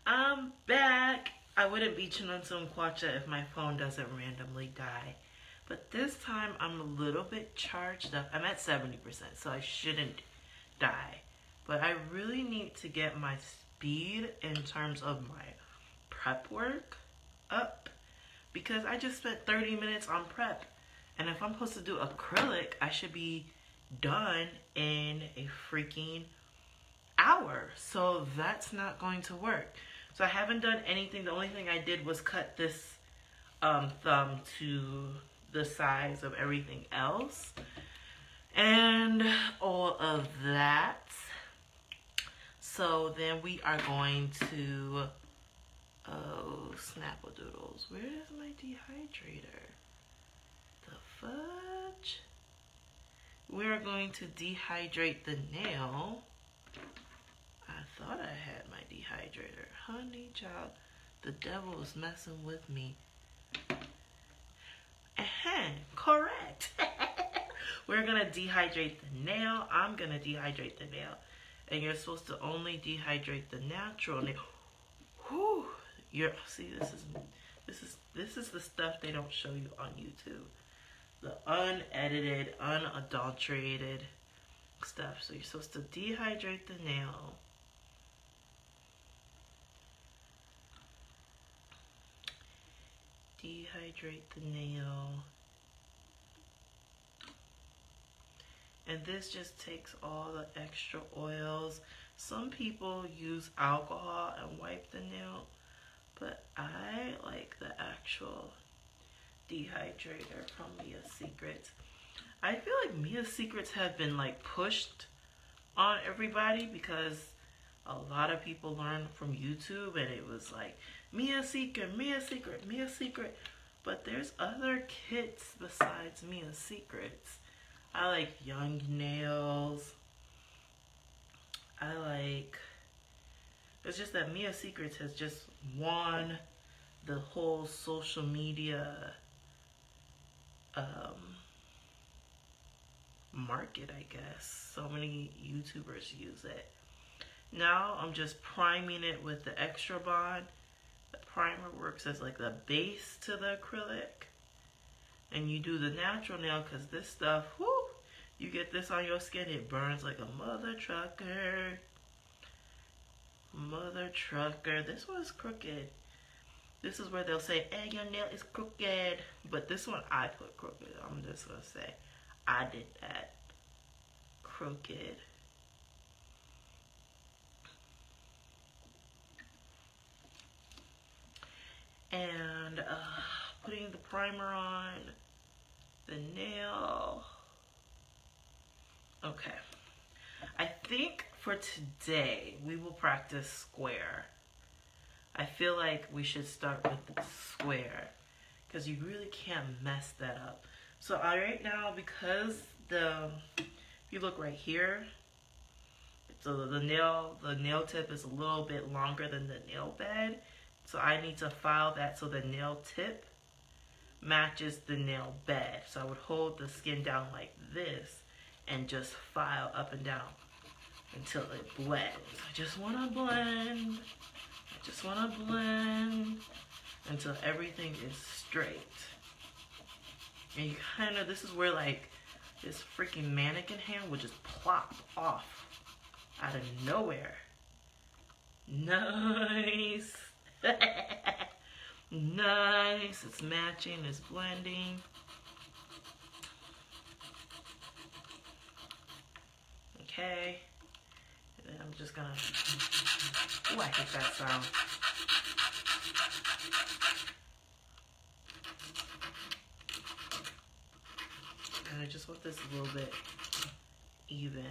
I'm back. I wouldn't be Chinonso Kwacha if my phone doesn't randomly die. But this time I'm a little bit charged up. I'm at 70%, so I shouldn't die. But I really need to get my speed in terms of my prep work up because I just spent 30 minutes on prep. And if I'm supposed to do acrylic, I should be done in a freaking hour. So that's not going to work. So I haven't done anything. The only thing I did was cut this thumb to the size of everything else. And all of that. So then we are going to, oh, Snappadoodles. Where is my dehydrator? The fudge? We're going to dehydrate the nail. I thought I had my dehydrator. Honey child, the devil is messing with me. Correct. We're gonna dehydrate the nail. I'm gonna dehydrate the nail. And you're supposed to only dehydrate the natural nail. Whew. See, this is the stuff they don't show you on YouTube. The unedited, unadulterated stuff. So you're supposed to dehydrate the nail. Dehydrate the nail. And this just takes all the extra oils. Some people use alcohol and wipe the nail, but I like the actual dehydrator from Mia Secrets. I feel like Mia Secrets have been like pushed on everybody because a lot of people learned from YouTube and it was like Mia Secret, Mia Secret, Mia Secret. But there's other kits besides Mia Secrets. I like Young Nails. It's just that Mia Secrets has just won the whole social media market, I guess. So many YouTubers use it. Now I'm just priming it with the Extra Bond. The primer works as like the base to the acrylic. And you do the natural nail because this stuff, whoo, you get this on your skin, it burns like a mother trucker. Mother trucker. This one's crooked. This is where they'll say, hey, your nail is crooked. But this one I put crooked. I'm just going to say, I did that. Crooked. And putting the primer on the nail. Okay. I think for today we will practice square. I feel like we should start with the square because you really can't mess that up. So right now, because if you look right here, so the nail tip is a little bit longer than the nail bed. So I need to file that so the nail tip matches the nail bed. So I would hold the skin down like this and just file up and down until it blends. I just want to blend. I just want to blend until everything is straight. And you kind of, this is where like this freaking mannequin hand would just plop off out of nowhere. Nice. Nice. It's matching, it's blending. Okay. And then I'm just gonna, oh, I hate that sound. And I just want this a little bit even.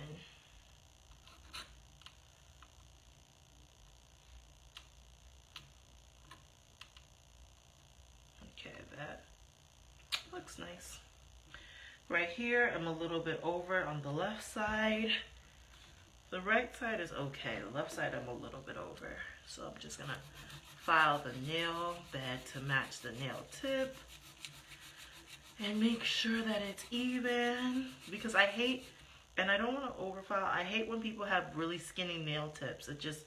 Okay, that looks nice. Right here, I'm a little bit over on the left side. The right side is okay. The left side, I'm a little bit over. So I'm just gonna file the nail bed to match the nail tip. And make sure that it's even. Because I hate, and I don't want to overfile, I hate when people have really skinny nail tips. It just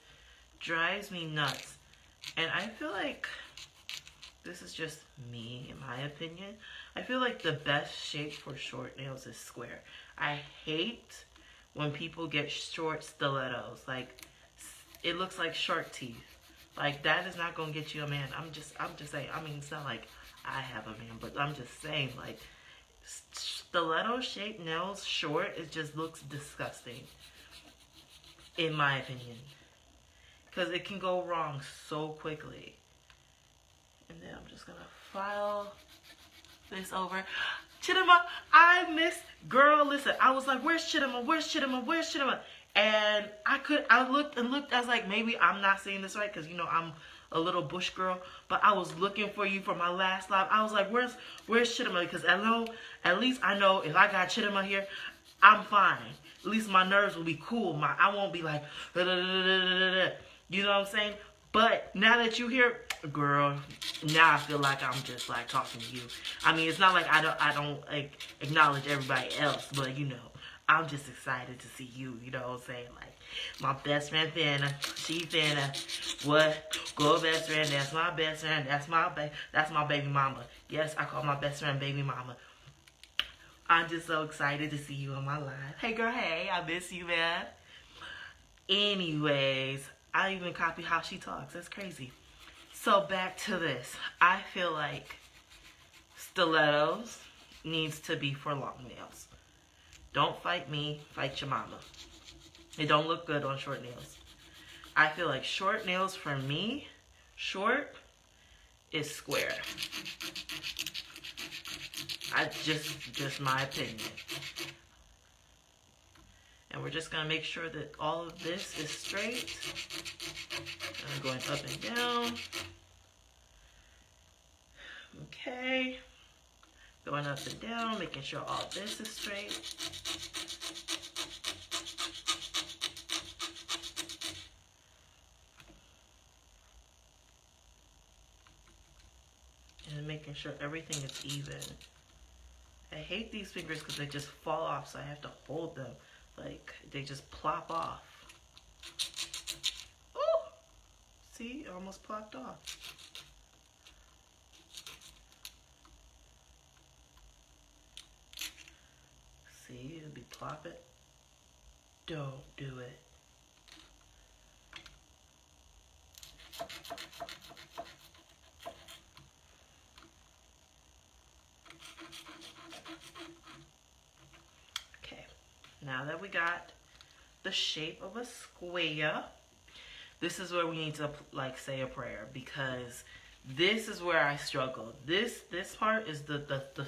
drives me nuts. And I feel like, this is just me, in my opinion, I feel like the best shape for short nails is square. I hate when people get short stilettos. Like, it looks like shark teeth. Like, that is not gonna get you a man. I'm just saying. I mean, it's not like I have a man, but I'm just saying, like, stiletto shaped nails short, it just looks disgusting, in my opinion, because it can go wrong so quickly. And then I'm just gonna file this over. Chidima, I miss, girl, listen, I was like, where's Chidima? Where's Chidima? Where's Chidima? And I looked, I was like, maybe I'm not saying this right, because, you know, I'm a little bush girl, but I was looking for you for my last live. I was like, where's Chidima? Because at least I know if I got Chidima here, I'm fine. At least my nerves will be cool. I won't be like, da, da, da, da, da, da. You know what I'm saying? But now that you here, girl, now I feel like I'm just like talking to you. I mean, it's not like I don't like acknowledge everybody else, but you know, I'm just excited to see you. You know what I'm saying? Like, my best friend Fana, she Fana. What? Go best friend. That's my best friend. That's my baby mama. Yes, I call my best friend baby mama. I'm just so excited to see you on my live. Hey girl, hey, I miss you, man. Anyways, I even copy how she talks. That's crazy. So back to this. I feel like stilettos needs to be for long nails. Don't fight me, fight your mama. It don't look good on short nails. I feel like short nails for me, short is square. Just my opinion. And we're just gonna make sure that all of this is straight. I'm going up and down. Okay. Going up and down, making sure all this is straight. And making sure everything is even. I hate these fingers because they just fall off, so I have to hold them. Like, they just plop off. Oh! See, it almost plopped off. See, it'll be plopping. Don't do it. Okay, now that we got the shape of a square, this is where we need to like say a prayer, because this is where I struggle. This part is the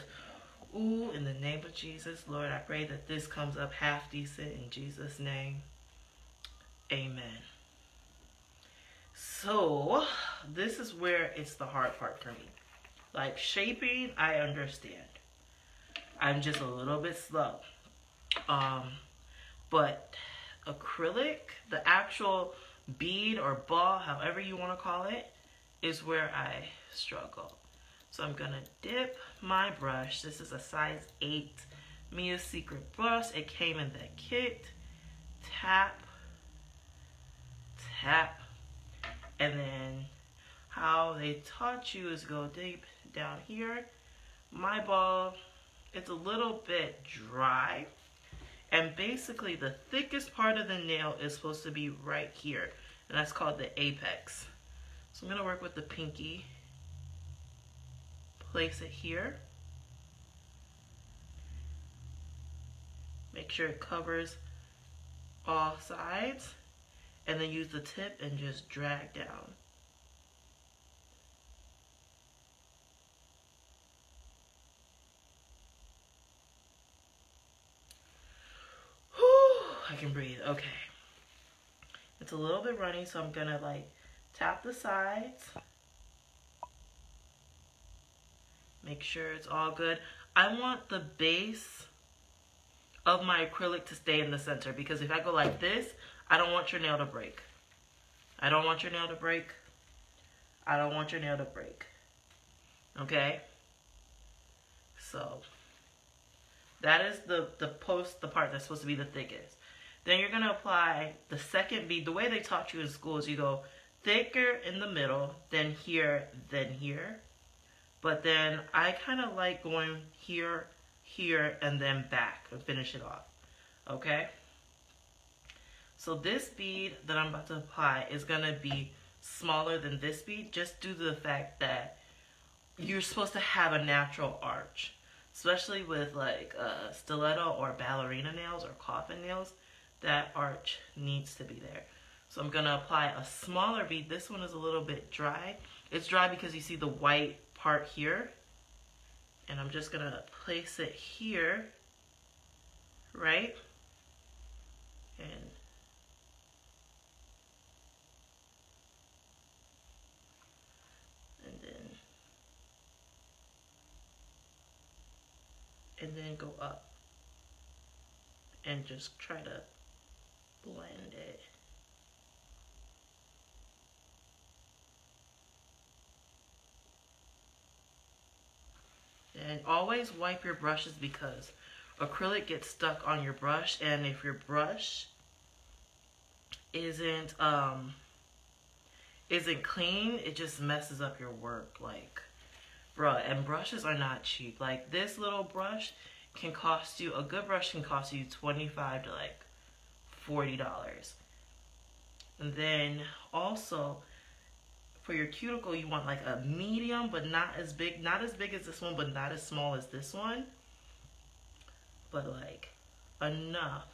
ooh, in the name of Jesus, Lord, I pray that this comes up half decent in Jesus' name. Amen. So, this is where it's the hard part for me. Like, shaping, I understand. I'm just a little bit slow. But acrylic, the actual bead or ball, however you want to call it, is where I struggle. So I'm going to dip my brush. This is a size 8 Mia Secret brush. It came in the kit. Tap, tap. And then how they taught you is go deep down here. My ball, it's a little bit dry. And basically the thickest part of the nail is supposed to be right here. And that's called the apex. So I'm going to work with the pinky. Place it here. Make sure it covers all sides. And then use the tip and just drag down. Whew, I can breathe. Okay. It's a little bit runny, so I'm gonna like tap the sides. Make sure it's all good. I want the base of my acrylic to stay in the center, because if I go like this, I don't want your nail to break. I don't want your nail to break. I don't want your nail to break. Okay? So, that is the part that's supposed to be the thickest. Then you're going to apply the second bead. The way they taught you in school is you go thicker in the middle, then here, then here. But then I kind of like going here, here, and then back and finish it off. Okay? So this bead that I'm about to apply is going to be smaller than this bead, just due to the fact that you're supposed to have a natural arch. Especially with like stiletto or ballerina nails or coffin nails, that arch needs to be there. So I'm going to apply a smaller bead. This one is a little bit dry. It's dry because you see the white part here. And I'm just going to place it here, right? And then go up and just try to blend it. And always wipe your brushes because acrylic gets stuck on your brush, and if your brush isn't clean, it just messes up your work. Like, bruh, and brushes are not cheap. Like, this little brush can cost you, a good brush can cost you $25 to like $40. And then also for your cuticle, you want like a medium, but not as big as this one, but not as small as this one, but like enough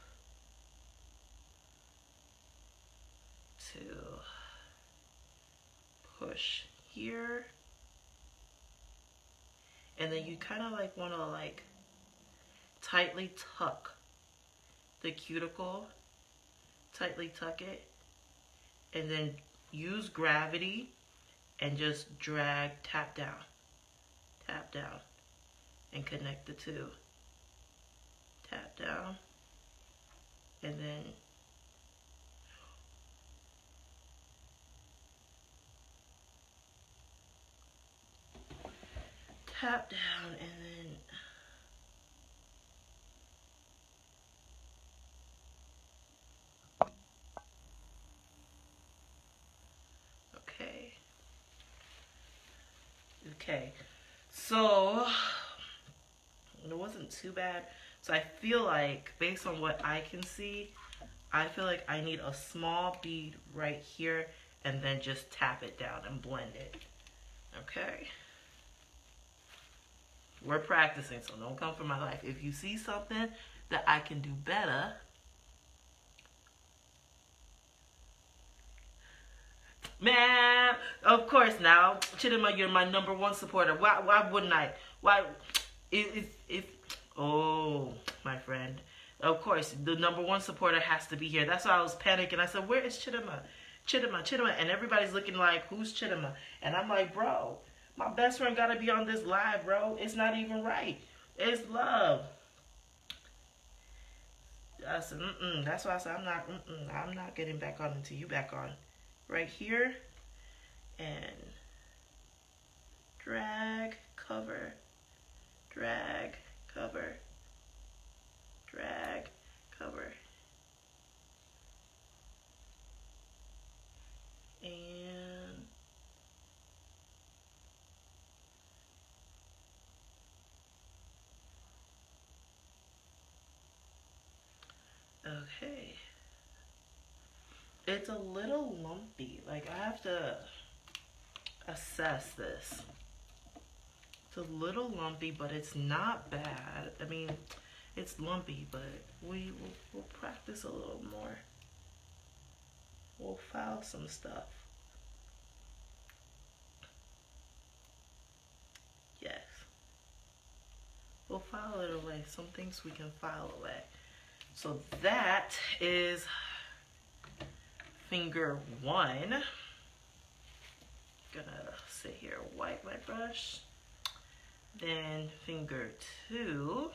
to push here. And then you kind of like want to like tightly tuck the cuticle, tightly tuck it, and then use gravity and just drag, tap down, and connect the two. Tap down, and then tap down, and then okay, so it wasn't too bad. So I feel like, based on what I can see, I feel like I need a small bead right here and then just tap it down and blend it. Okay. We're practicing, so don't come for my life. If you see something that I can do better, man, of course now, Chidima, you're my #1 supporter. Why wouldn't I? Why, if oh, my friend. Of course, the #1 supporter has to be here. That's why I was panicking. I said, where is Chidima? Chidima. And everybody's looking like, who's Chidima? And I'm like, bro, my best friend gotta be on this live, bro. It's not even right. It's love. I said, That's why I said, I'm not getting back on until you back on. Right here. And drag, cover, drag, cover, drag, cover. And okay. It's a little lumpy. Like, I have to assess this. It's a little lumpy, but it's not bad. I mean, it's lumpy, but we'll practice a little more. We'll file some stuff. Yes. We'll file it away. Some things we can file away. So that is finger 1. Gonna sit here, wipe my brush. Then finger 2.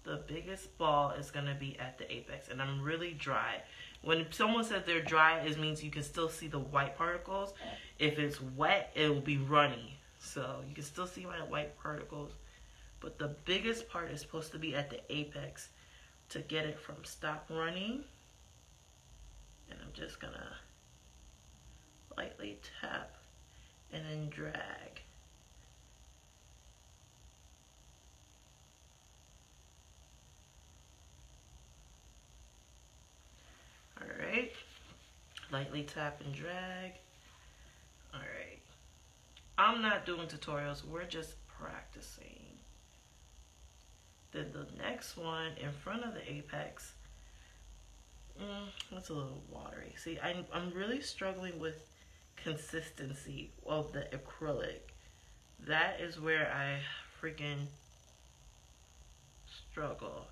The biggest ball is gonna be at the apex, and I'm really dry. When someone says they're dry, it means you can still see the white particles. If it's wet, it will be runny. So you can still see my white particles. But the biggest part is supposed to be at the apex to get it from stop running. And I'm just gonna lightly tap and then drag. Alright, lightly tap and drag. Alright, I'm not doing tutorials, we're just practicing. Then the next one in front of the apex, it's a little watery. See, I'm really struggling with consistency of the acrylic. That is where I freaking struggle.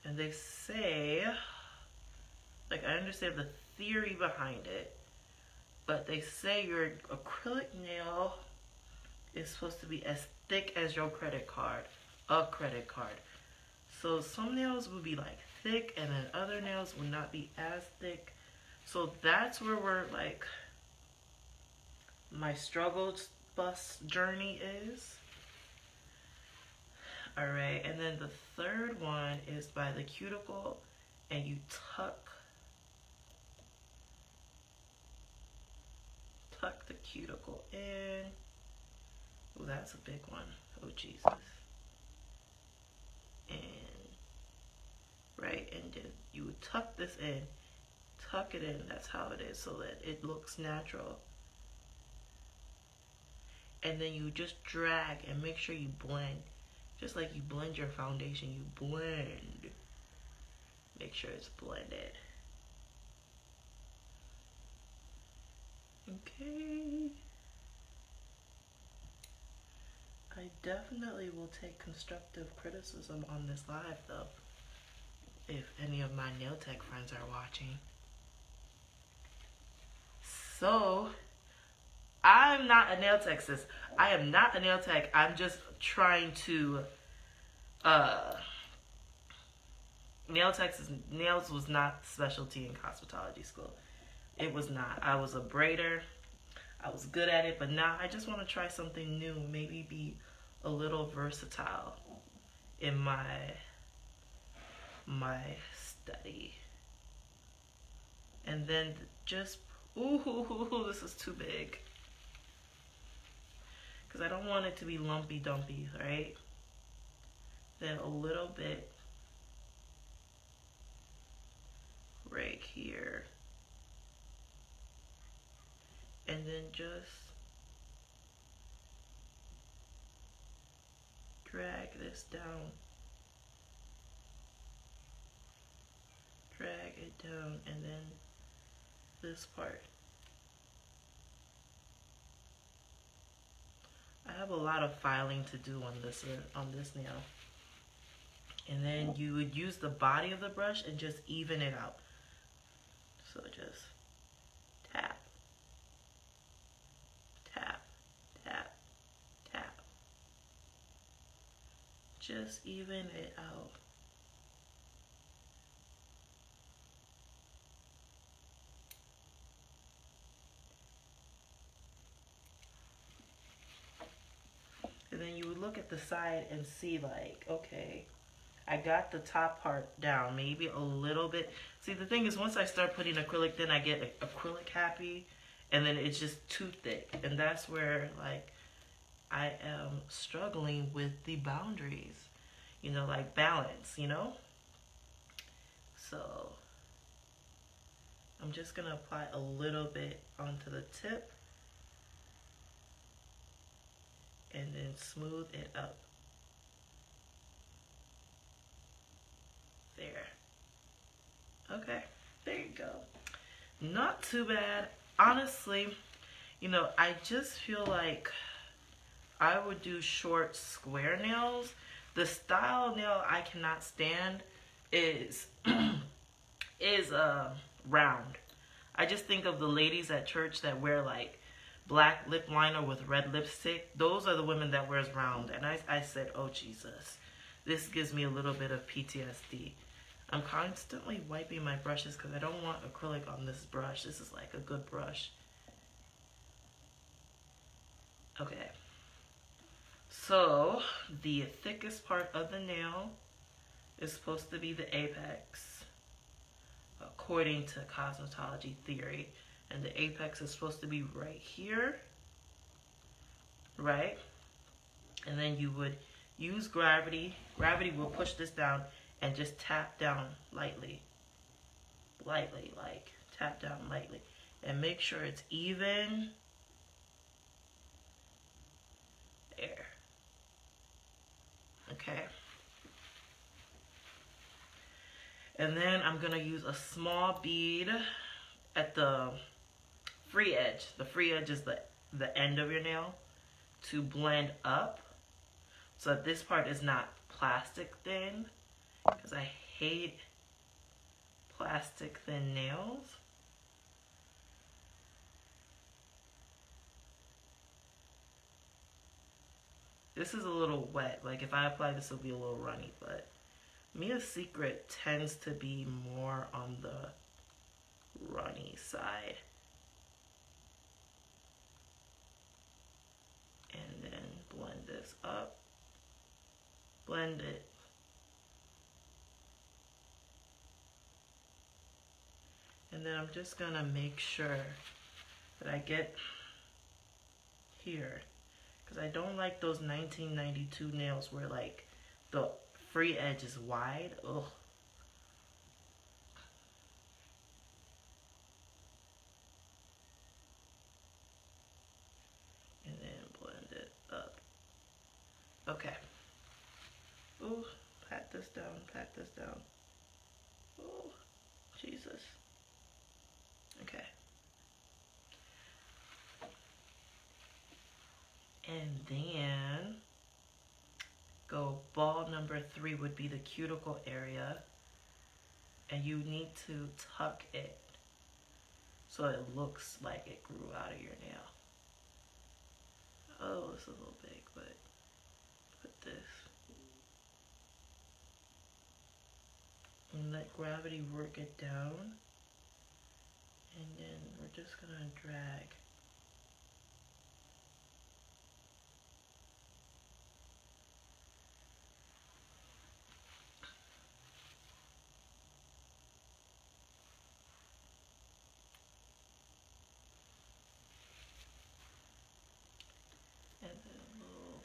And they say, like, I understand the theory behind it, but they say your acrylic nail is supposed to be as thick as your credit card, a credit card. So some nails would be like thick and then other nails would not be as thick. So that's where we're like, my struggle bus journey is. Alright, and then the third one is by the cuticle, and you tuck the cuticle in. Oh, that's a big one. Oh, Jesus. And, right, and then you would tuck this in. Tuck it in, that's how it is, so that it looks natural. And then you just drag and make sure you blend. Just like you blend your foundation, you blend. Make sure it's blended. Okay. I definitely will take constructive criticism on this live though, if any of my nail tech friends are watching. So, I'm not a nail tech, sis. I am not a nail tech. I'm just trying to, nails was not specialty in cosmetology school. It was not. I was a braider. I was good at it, but now I just want to try something new. Maybe be a little versatile in my study. And then just, ooh, this is too big. Because I don't want it to be lumpy dumpy, right? Then a little bit right here. And then just drag this down. Drag it down, and then this part. I have a lot of filing to do on this nail. And then you would use the body of the brush and just even it out. So just tap, tap, tap, tap. Just even it out. And then you would look at the side and see like, okay, I got the top part down, maybe a little bit. See, the thing is, once I start putting acrylic, then I get acrylic happy, and then it's just too thick. And that's where, like, I am struggling with the boundaries, you know, like balance, you know? So, I'm just going to apply a little bit onto the tip, and then smooth it up. There. Okay, there you go. Not too bad. Honestly, you know, I just feel like I would do short square nails. The style nail I cannot stand is round. I just think of the ladies at church that wear like black lip liner with red lipstick. Those are the women that wears round. And I said, oh Jesus, this gives me a little bit of PTSD. I'm constantly wiping my brushes because I don't want acrylic on this brush. This is like a good brush. Okay. So, the thickest part of the nail is supposed to be the apex. according to cosmetology theory. And the apex is supposed to be right here, right? And then you would use gravity. Gravity will push this down and just tap down lightly. Lightly, like tap down lightly. And make sure it's even. There. Okay. And then I'm going to use a small bead at the free edge. The free edge is the end of your nail, to blend up so that this part is not plastic thin, because I hate plastic thin nails. This is a little wet. Like if I apply this, it'll be a little runny, but Mia's Secret tends to be more on the runny side. And then blend this up. Blend it. And then I'm just gonna make sure that I get here, because I don't like those 1992 nails where like the free edge is wide. Ugh. And then blend it up. Okay. Ooh, pat this down, pat this down. Oh, Jesus. Okay. And then go ball number 3 would be the cuticle area. And you need to tuck it so it looks like it grew out of your nail. Oh, it's a little big, but put this. And let gravity work it down. And then we're just gonna drag. And then a little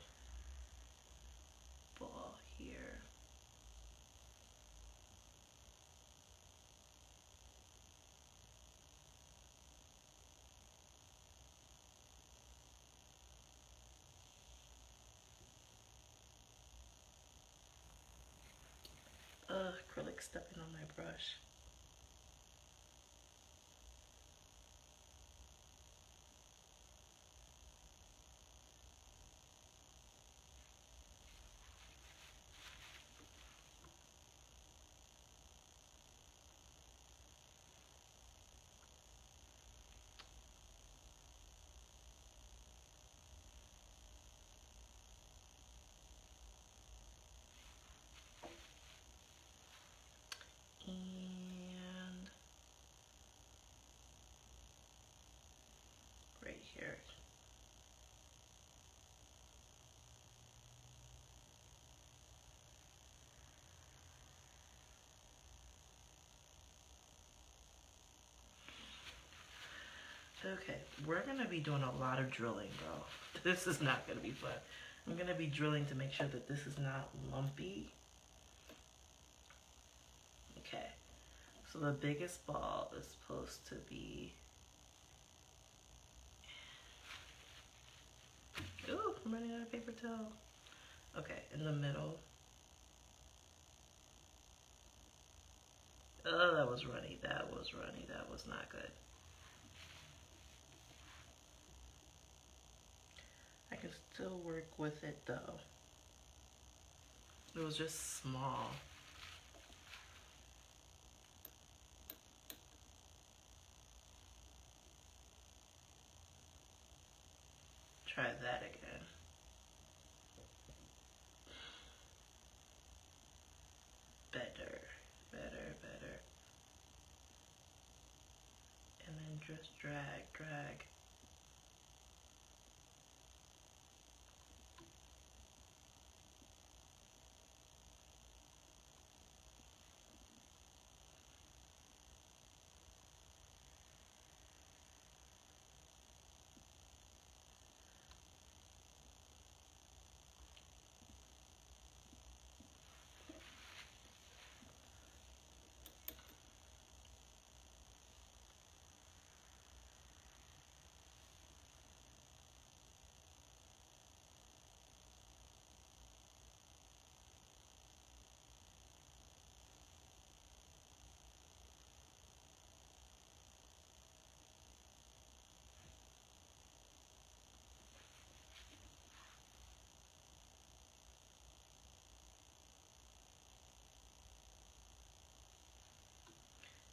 ball here. Acrylic stepping on my brush. And right here. Okay, we're gonna be doing a lot of drilling, bro. This is not gonna be fun. I'm gonna be drilling to make sure that this is not lumpy. Okay, so the biggest ball is supposed to be... Ooh, I'm running out of paper towel. Okay, in the middle. Oh, that was runny, that was runny, that was not good. I can still work with it though. It was just small. Try that again. Better, better, better. And then just drag, drag.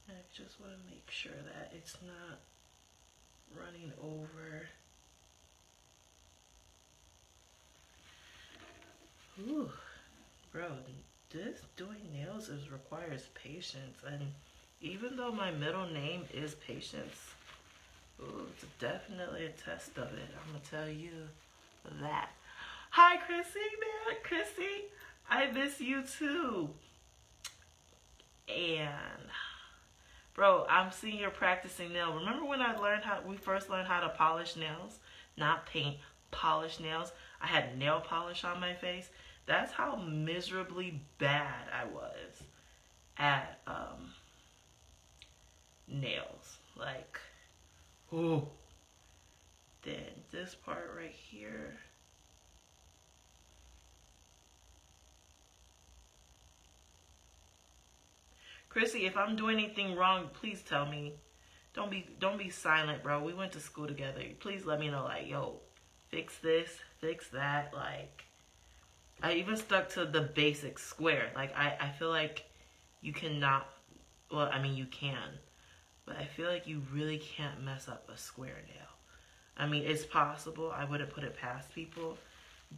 I just want to make sure that it's not running over. Ooh, bro, this doing nails requires patience, and even though my middle name is Patience, ooh, it's definitely a test of it. I'm gonna tell you that. Hi, Chrissy, man, Chrissy, I miss you too. And bro, I'm seeing you're practicing nails. Remember when we first learned how to polish nails? Not paint, polish nails. I had nail polish on my face. That's how miserably bad I was at nails. Like, ooh. Then this part right here. Chrissy, if I'm doing anything wrong, please tell me. Don't be silent, bro. We went to school together. Please let me know, like, yo, fix this, fix that. Like, I even stuck to the basic square. Like, I feel like you cannot, well, I mean, you can, but I feel like you really can't mess up a square nail. I mean, it's possible. I wouldn't put it past people,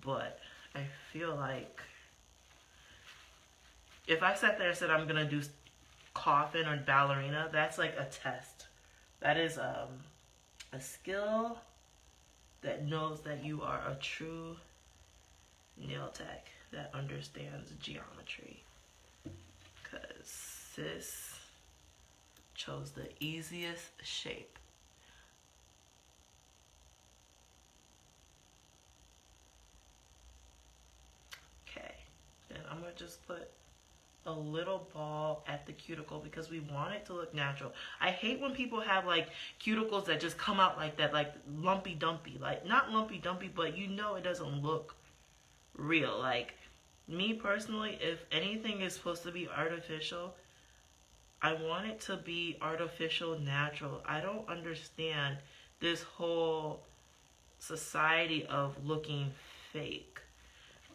but I feel like if I sat there and said I'm going to do coffin or ballerina, that's like a test. That is a skill that knows that you are a true nail tech that understands geometry. Because sis chose the easiest shape. Okay, then I'm going to just put a little ball at the cuticle because we want it to look natural. I hate when people have like cuticles that just come out like that, like lumpy dumpy. Like, not lumpy dumpy, but you know it doesn't look real. Like, me personally, if anything is supposed to be artificial, I want it to be artificial natural. I don't understand this whole society of looking fake.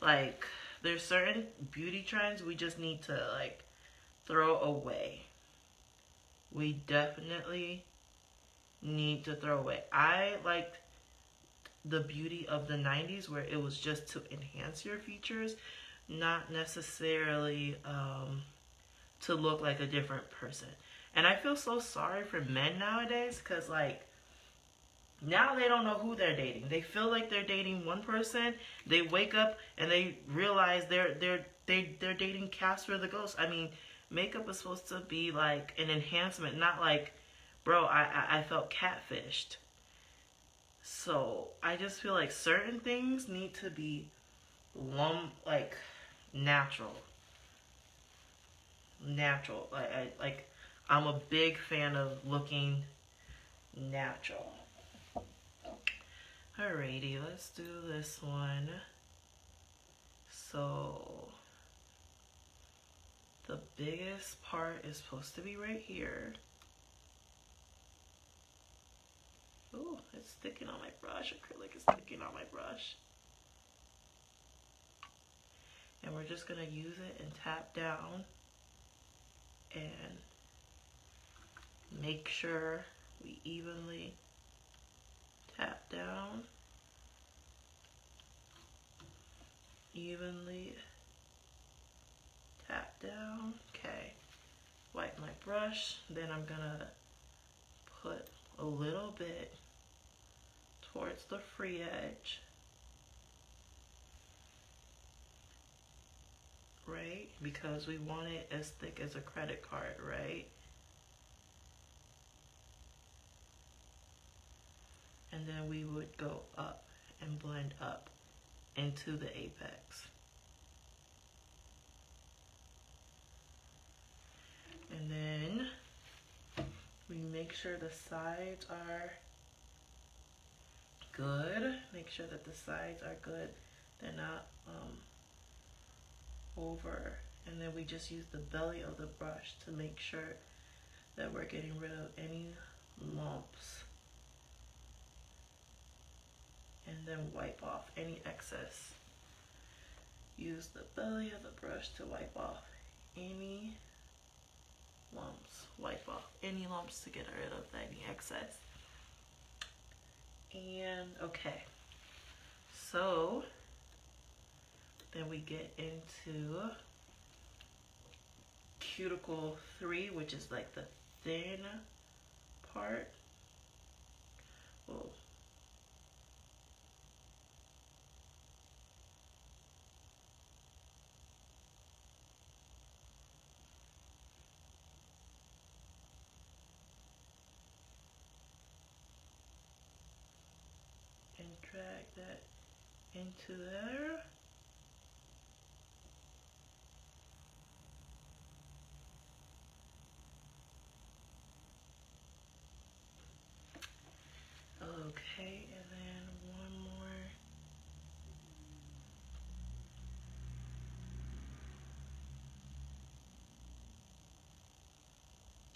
Like, there's certain beauty trends we just need to like throw away. We definitely need to throw away. I liked the beauty of the 90s where it was just to enhance your features, not necessarily to look like a different person. And I feel so sorry for men nowadays because, like, now they don't know who they're dating. They feel like they're dating one person. They wake up and they realize they're dating Casper the Ghost. I mean, makeup is supposed to be like an enhancement, not like, bro, I felt catfished. So I just feel like certain things need to be like natural. Natural. I'm a big fan of looking natural. Alrighty, let's do this one. So the biggest part is supposed to be right here. Oh, it's sticking on my brush. Acrylic is sticking on my brush. And we're just gonna use it and tap down and make sure we evenly tap down, evenly tap down. Okay, wipe my brush, then I'm gonna put a little bit towards the free edge, right? Because we want it as thick as a credit card, right? And then we would go up and blend up into the apex. And then we make sure the sides are good. Make sure that the sides are good. They're not over. And then we just use the belly of the brush to make sure that we're getting rid of any lumps. And then wipe off any excess. Use the belly of the brush to wipe off any lumps. wipe off any lumps to get rid of any excess. And okay, so then we get into cuticle 3, which is like the thin part. Well, and drag that into there. Okay, and then one more.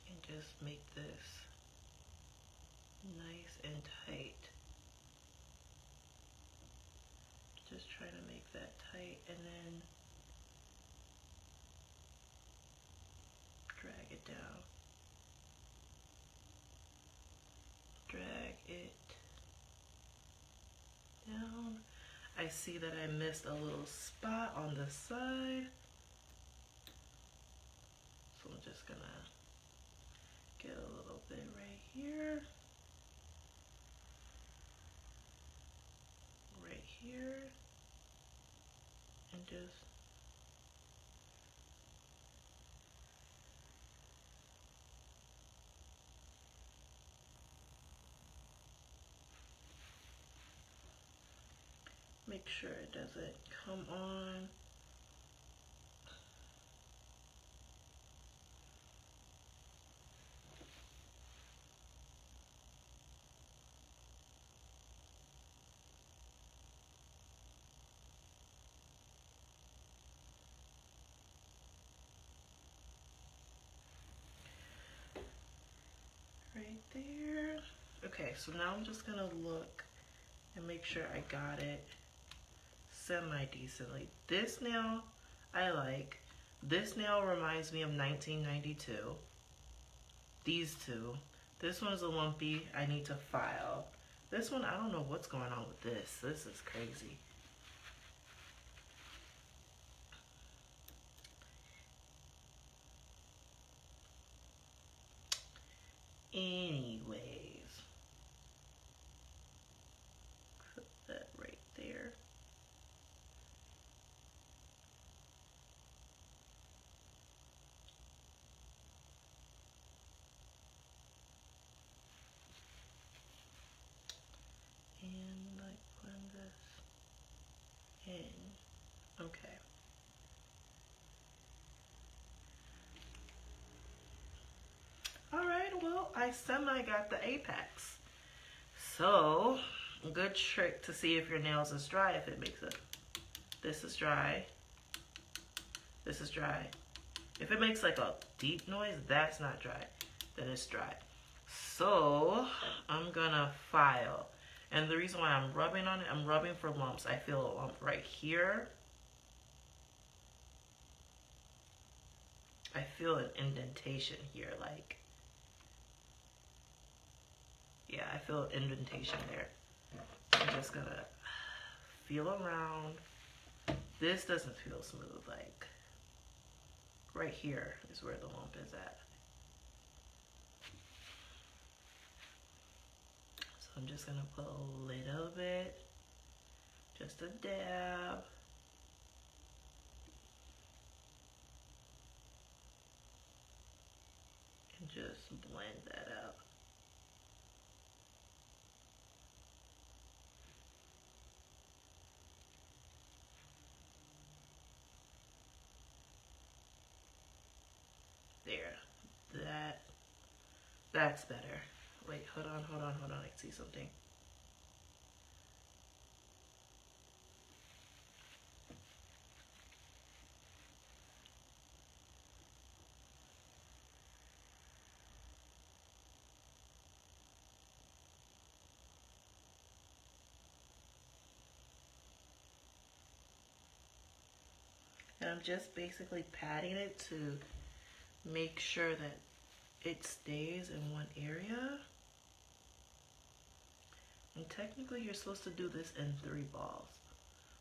And just make this nice and tight. Just try to make that tight and then drag it down. Drag it down. I see that I missed a little spot on the side. So I'm just gonna get a little bit right here. Right here. And just make sure it doesn't come on. Right there. Okay, so now I'm just gonna look and make sure I got it semi-decently. This nail I like. This nail reminds me of 1992. These two. This one's a lumpy. I need to file. This one, I don't know what's going on with this. This is crazy. Anyways. Put that right there. And like blend this in. Okay. Alright, well, I semi got the apex. So, a good trick to see if your nails is dry if it makes it. This is dry. This is dry. If it makes like a deep noise, that's not dry. Then it's dry. So, I'm gonna file. And the reason why I'm rubbing on it, I'm rubbing for lumps. I feel a lump right here. I feel an indentation here, like, yeah, I feel an indentation there. I'm just gonna feel around. This doesn't feel smooth, like, right here is where the lump is at. So I'm just gonna put a little bit, just a dab. And just blend that out. There. That's better. Wait, hold on. I see something. And I'm just basically patting it to make sure that it stays in one area. And technically you're supposed to do this in 3 balls.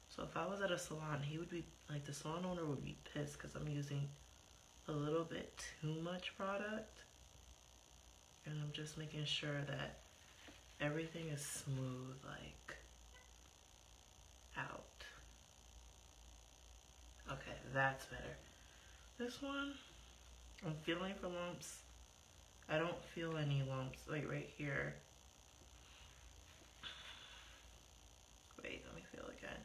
So if I was at a salon, he would be, like, the salon owner would be pissed because I'm using a little bit too much product. And I'm just making sure that everything is smooth, like, out. Okay, that's better. This one, I'm feeling for lumps. I don't feel any lumps, like right here. Wait, let me feel again.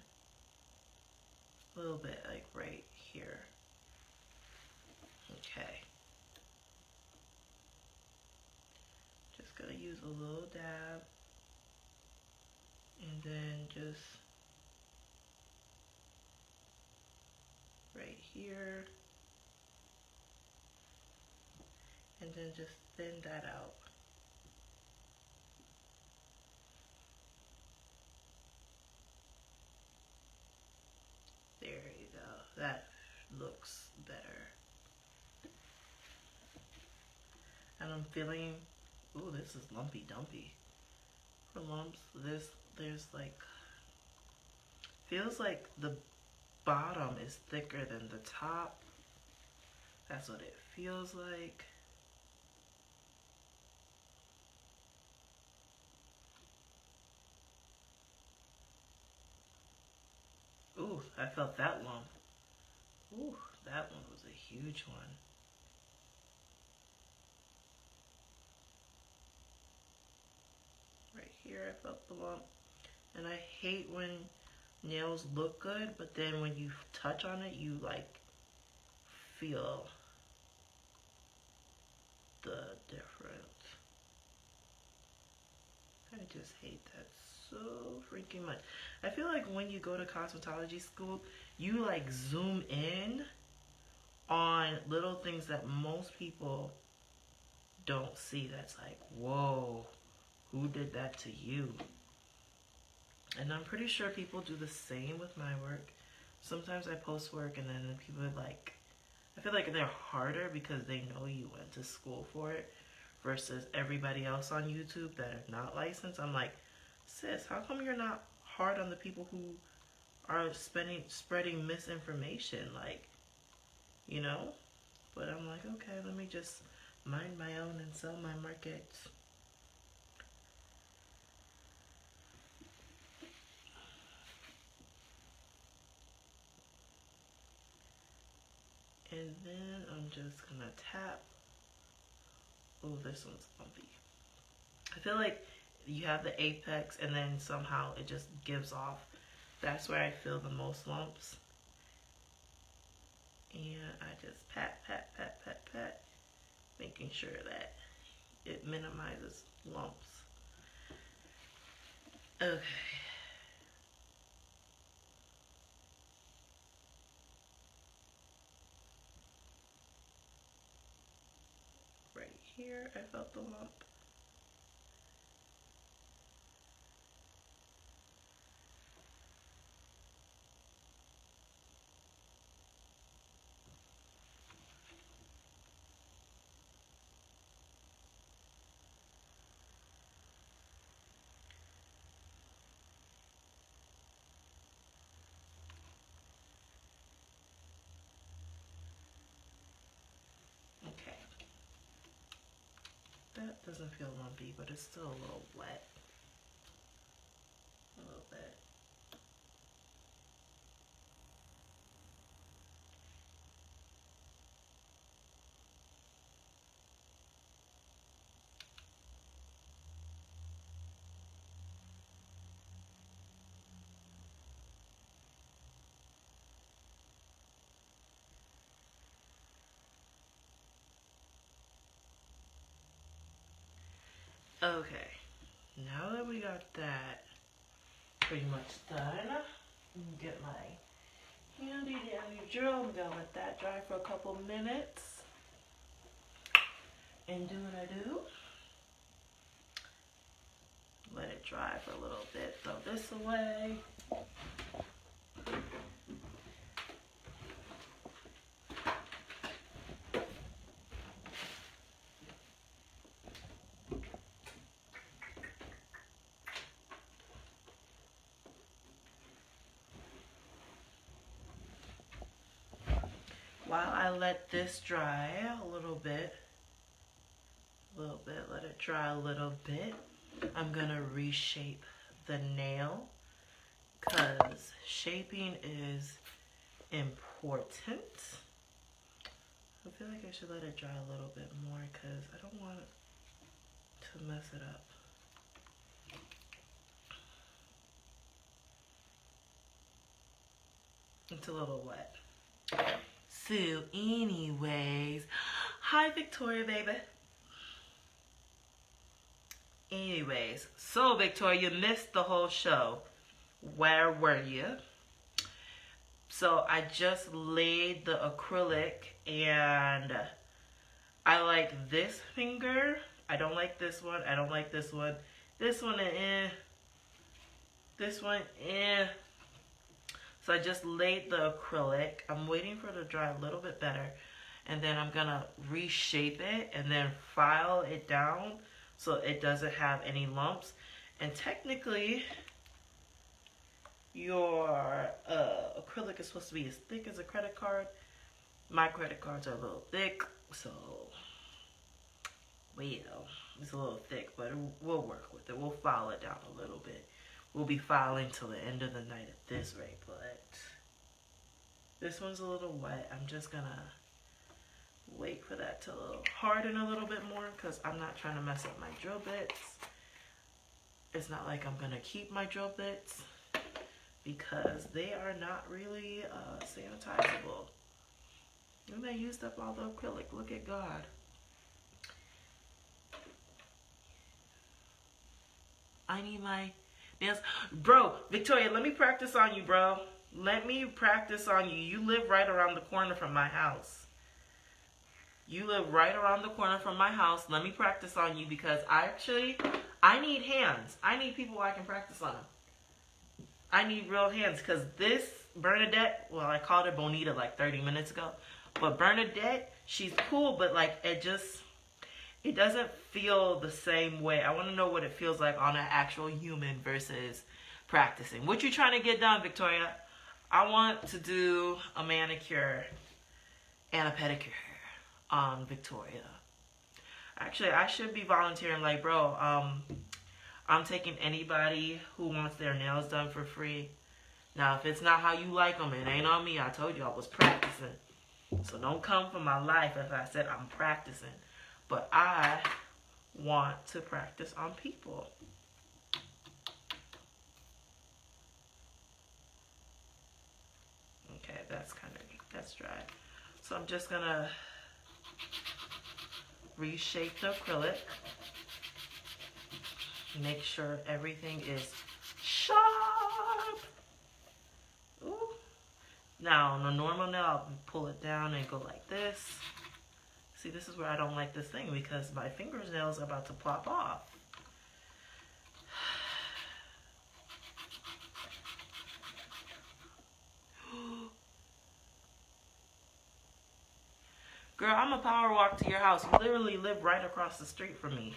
A little bit, like right here. Okay. Just gonna use a little dab. And then just right here. And then just thin that out. There you go. That looks better. And I'm feeling, ooh, this is lumpy dumpy. For lumps, there's like, feels like the bottom is thicker than the top. That's what it feels like. Ooh, I felt that lump. Ooh, that one was a huge one. Right here, I felt the lump. And I hate when nails look good, but then when you touch on it, you like feel the difference. I just hate that so freaking much. I feel like when you go to cosmetology school, you like zoom in on little things that most people don't see. That's like, whoa, who did that to you? And I'm pretty sure people do the same with my work. Sometimes I post work and then people are like, I feel like they're harder because they know you went to school for it versus everybody else on YouTube that are not licensed. I'm like, sis, how come you're not hard on the people who are spreading misinformation? Like, you know? But I'm like, okay, let me just mind my own and sell my markets. And then I'm just gonna tap. Oh, this one's bumpy. I feel like you have the apex and then somehow it just gives off. That's where I feel the most lumps. And I just pat, pat, pat, pat, pat, making sure that it minimizes lumps. Okay. Right here, I felt the lump. Okay. That doesn't feel lumpy, but it's still a little wet. A little bit. Okay. Now that we got that pretty much done, get my handy dandy drill. I'm gonna let that dry for a couple minutes and do what I do. Let it dry for a little bit. Throw this away. while I let this dry a little bit, let it dry a little bit, I'm gonna reshape the nail because shaping is important. I feel like I should let it dry a little bit more because I don't want to mess it up. It's a little wet. So anyways, hi Victoria baby. Anyways, so Victoria, you missed the whole show. Where were you? So I just laid the acrylic and I like this finger. I don't like this one. I don't like this one. This one, This one, So I just laid the acrylic. I'm waiting for it to dry a little bit better. And then I'm gonna reshape it and then file it down so it doesn't have any lumps. And technically, your acrylic is supposed to be as thick as a credit card. My credit cards are a little thick, so well, it's a little thick, but we'll work with it. We'll file it down a little bit. We'll be filing till the end of the night at this rate, but this one's a little wet. I'm just gonna wait for that to harden a little bit more because I'm not trying to mess up my drill bits. It's not like I'm gonna keep my drill bits because they are not really sanitizable. And I used up all the acrylic. Look at God. I need my nails. Bro, Victoria, let me practice on you, bro. Let me practice on you. You live right around the corner from my house. You live right around the corner from my house. Let me practice on you because I need hands. I need people I can practice on. I need real hands because this Bernadette, well, I called her Bonita like 30 minutes ago. But Bernadette, she's cool, but like it doesn't feel the same way. I want to know what it feels like on an actual human versus practicing. What you trying to get done, Victoria? I want to do a manicure and a pedicure on Victoria. Actually, I should be volunteering like, bro, I'm taking anybody who wants their nails done for free. Now, if it's not how you like them, it ain't on me. I told you I was practicing. So don't come for my life if I said I'm practicing. But I want to practice on people. Okay, that's dry. So I'm just gonna reshape the acrylic. Make sure everything is sharp. Ooh. Now on a normal nail, I'll pull it down and go like this. See, this is where I don't like this thing because my fingernails are about to pop off. Girl, I'm a power walk to your house. You literally live right across the street from me.